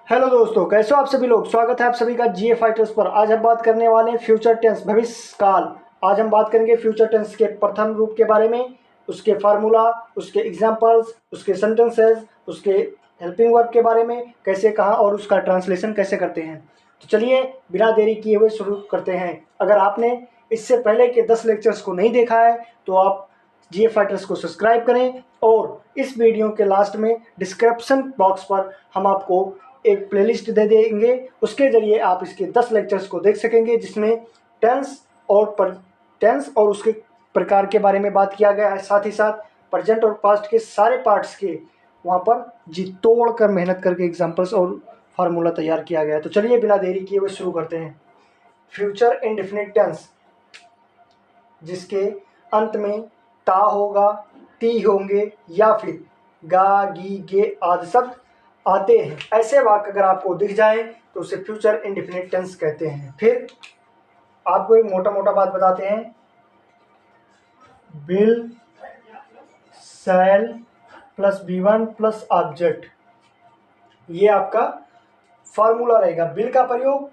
Hello दोस्तों, कैसे हो आप सभी लोग। स्वागत है आप सभी का जीए फाइटर्स पर। आज हम बात करने वाले हैं फ्यूचर टेंस, भविष्य काल। आज हम बात करेंगे फ्यूचर टेंस के प्रथम रूप के बारे में, उसके फार्मूला, उसके एग्जांपल्स, उसके सेंटेंसेस, उसके हेल्पिंग वर्ब के बारे में, कैसे कहाँ और उसका ट्रांसलेशन कैसे करते हैं। तो चलिए बिना देरी किए हुए शुरू करते हैं। अगर आपने इससे पहले के 10 लेक्चर्स को नहीं देखा है तो आप जीए फाइटर्स को सब्सक्राइब करें, और इस वीडियो के लास्ट में डिस्क्रिप्शन बॉक्स पर हम आपको एक प्लेलिस्ट दे देंगे। उसके जरिए आप इसके 10 लेक्चर्स को देख सकेंगे, जिसमें टेंस और उसके प्रकार के बारे में बात किया गया है। साथ ही साथ प्रेजेंट और पास्ट के सारे पार्ट्स के वहाँ पर जी तोड़ कर मेहनत करके एग्जाम्पल्स और फार्मूला तैयार किया गया है। तो चलिए बिना देरी किए हुए शुरू करते हैं। फ्यूचर इंडेफिनिट टेंस, जिसके अंत में ता होगा, ती होंगे या फिर गा, गी, गे आदि शब्द आते हैं। ऐसे वाक्य अगर आपको दिख जाए तो उसे फ्यूचर इंडेफिनिट टेंस कहते हैं। फिर आपको एक मोटा मोटा बात बताते हैं। Will, shall plus V1 plus object, ये आपका फॉर्मूला रहेगा। विल का प्रयोग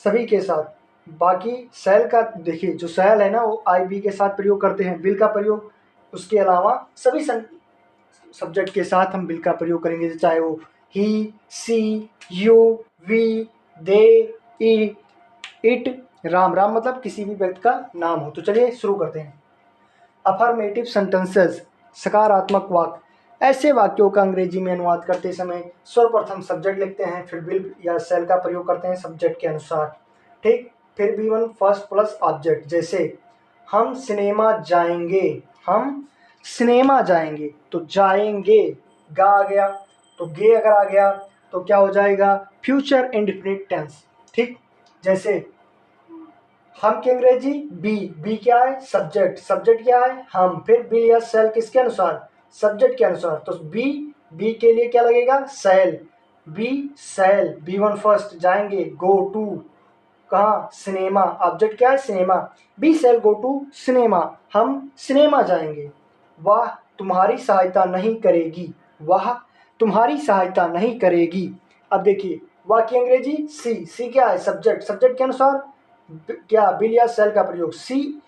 सभी के साथ, बाकी शैल का देखिए, जो शैल है ना वो आई बी के साथ प्रयोग करते हैं। विल का प्रयोग उसके अलावा सभी सब्जेक्ट के साथ हम विल का प्रयोग करेंगे, चाहे वो he, she, you, we, they, it, Ram. Ram मतलब किसी भी व्यक्ति का नाम हो। तो चलिए शुरू करते हैं। अफर्मेटिव सेंटेंसेस, सकारात्मक वाक्य। ऐसे वाक्यों का अंग्रेजी में अनुवाद करते समय सर्वप्रथम सब्जेक्ट लिखते हैं, फिर विल या शैल का प्रयोग करते हैं सब्जेक्ट के अनुसार। ठीक, फिर V1 फर्स्ट प्लस ऑब्जेक्ट। जैसे हम सिनेमा जाएंगे, हम सिनेमा जाएंगे, तो जाएंगे गा आ गया, तो गे अगर आ गया तो क्या हो जाएगा, फ्यूचर इंडेफिनिट टेंस। ठीक, जैसे हम की अंग्रेजी बी, बी क्या है, सब्जेक्ट, सब्जेक्ट क्या है हम, फिर बी या सेल किसके अनुसार, सब्जेक्ट के अनुसार। तो बी, बी के लिए क्या लगेगा, cell, B cell, B1 first जाएंगे, गो टू कहाँ, सिनेमा, ऑब्जेक्ट क्या है cinema, we shall go to cinema, हम सिनेमा जाएंगे। वह तुम्हारी सहायता नहीं करेगी, वह तुम्हारी सहायता नहीं करेगी। अब देखिए वह की अंग्रेजी सी, सी क्या है, सब्जेक्ट, सब्जेक्ट के अनुसार क्या बिल या सेल का प्रयोग, सी।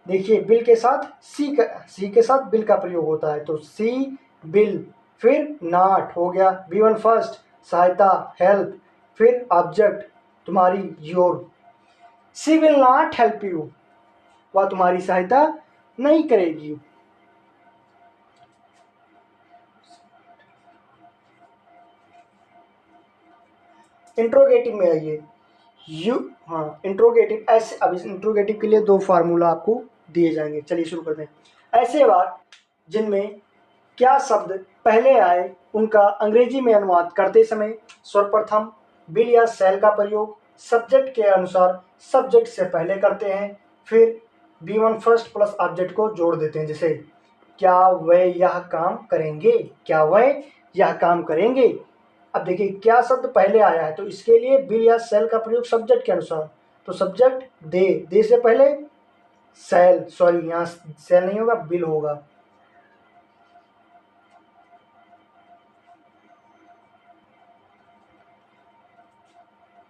देखिए बिल के साथ सी के साथ बिल का प्रयोग होता है, तो सी बिल, फिर नॉट हो गया, B1 फर्स्ट सहायता हेल्प, फिर ऑब्जेक्ट तुम्हारी your. She will not help you, वह तुम्हारी सहायता नहीं करेगी। इंट्रोगेटिव में आइए। यू, हाँ इंट्रोगेटिव, ऐसे अब इस इंट्रोगेटिव के लिए दो फार्मूला आपको दिए जाएंगे। चलिए शुरू करते हैं। ऐसे वाक्य जिनमें क्या शब्द पहले आए उनका अंग्रेजी में अनुवाद करते समय सर्वप्रथम बिल या सेल का प्रयोग सब्जेक्ट के अनुसार सब्जेक्ट से पहले करते हैं, फिर B1 फर्स्ट प्लस ऑब्जेक्ट को जोड़ देते हैं। जैसे क्या वे यह काम करेंगे, क्या वे यह काम करेंगे। अब देखिए क्या शब्द पहले आया है तो इसके लिए बिल या सेल का प्रयोग सब्जेक्ट के अनुसार। तो सब्जेक्ट दे, दे से पहले सेल, सॉरी यहाँ सेल नहीं होगा बिल होगा।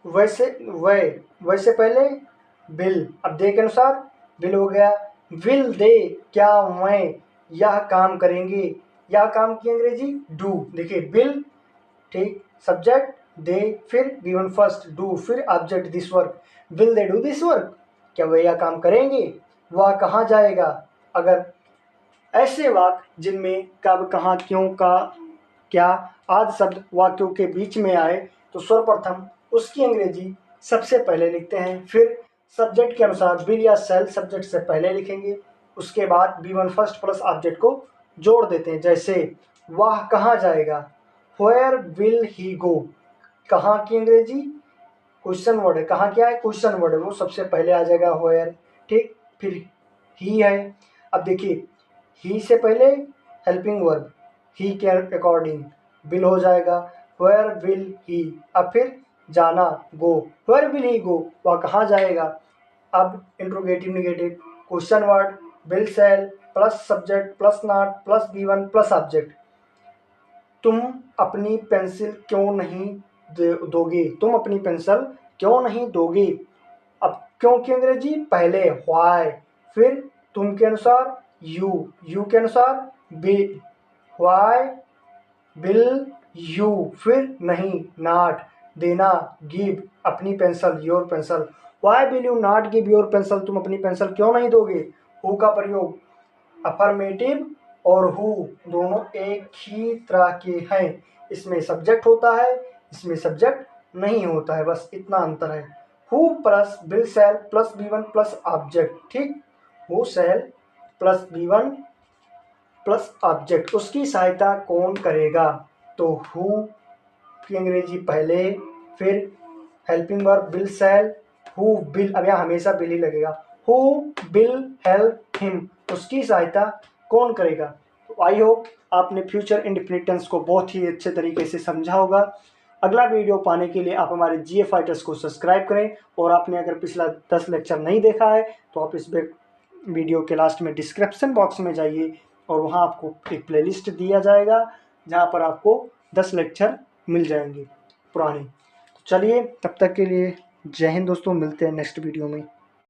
वैसे पहले बिल, अब दे के अनुसार बिल हो गया। विल दे, क्या वह यह काम करेंगे, यह काम की अंग्रेजी डू। देखिए बिल, ठीक, सब्जेक्ट दे, फिर B1 फर्स्ट डू, फिर object this work, will they do this work, क्या वह यह काम करेंगे। वह कहाँ जाएगा। अगर ऐसे वाक्य जिनमें कब, कहाँ, क्यों, का, क्या आदि शब्द वाक्यों के बीच में आए तो सर्वप्रथम उसकी अंग्रेजी सबसे पहले लिखते हैं, फिर सब्जेक्ट के अनुसार बिल या सेल सब्जेक्ट से पहले लिखेंगे, उसके बाद B1 फर्स्ट प्लस ऑब्जेक्ट को जोड़ देते हैं। जैसे वह कहाँ जाएगा, वेयर विल ही गो, कहाँ की अंग्रेजी क्वेश्चन वर्ड है, कहाँ क्या है क्वेश्चन वर्ड है, वो सबसे पहले आ जाएगा वेयर। ठीक, फिर ही है। अब देखिए ही से पहले हेल्पिंग वर्ब ही के अकॉर्डिंग विल हो जाएगा, वेयर विल ही। अब फिर जाना गो, वेयर विल ही गो, वह कहाँ जाएगा। अब interrogative negative question word will shall plus subject plus not plus B1 plus object, तुम अपनी पेंसिल क्यों नहीं दोगे, तुम अपनी पेंसिल क्यों नहीं दोगे। अब क्यों की अंग्रेजी पहले व्हाई, फिर तुम के अनुसार यू के अनुसार बी, व्हाई विल यू, फिर नहीं नॉट, देना गिव अपनी pencil your pencil. Why will you not give your pencil, तुम अपनी पेंसिल क्यों नहीं दोगे। हु का प्रयोग अफर्मेटिव और हु दोनों एक ही तरह के हैं, इसमें सब्जेक्ट होता है, इसमें सब्जेक्ट नहीं होता है, बस इतना अंतर है। Who plus will shall plus V one plus object, ठीक, who shall plus V one plus object, उसकी सहायता कौन करेगा। तो हु की अंग्रेजी पहले, फिर helping verb will shell, who will, अब यहाँ हमेशा विल ही लगेगा, हु विल हेल्प हिम, उसकी सहायता कौन करेगा। तो आई होप आपने फ्यूचर इंडेफिनिट टेंस को बहुत ही अच्छे तरीके से समझा होगा। अगला वीडियो पाने के लिए आप हमारे जीए फाइटर्स को सब्सक्राइब करें, और आपने अगर पिछला 10 लेक्चर नहीं देखा है तो आप इस वीडियो के लास्ट में डिस्क्रिप्शन बॉक्स में जाइए, और वहाँ आपको एक प्लेलिस्ट दिया जाएगा जहाँ पर आपको 10 लेक्चर मिल जाएंगे पुराने। तो चलिए तब तक के लिए जय हिंद दोस्तों, मिलते हैं नेक्स्ट वीडियो में।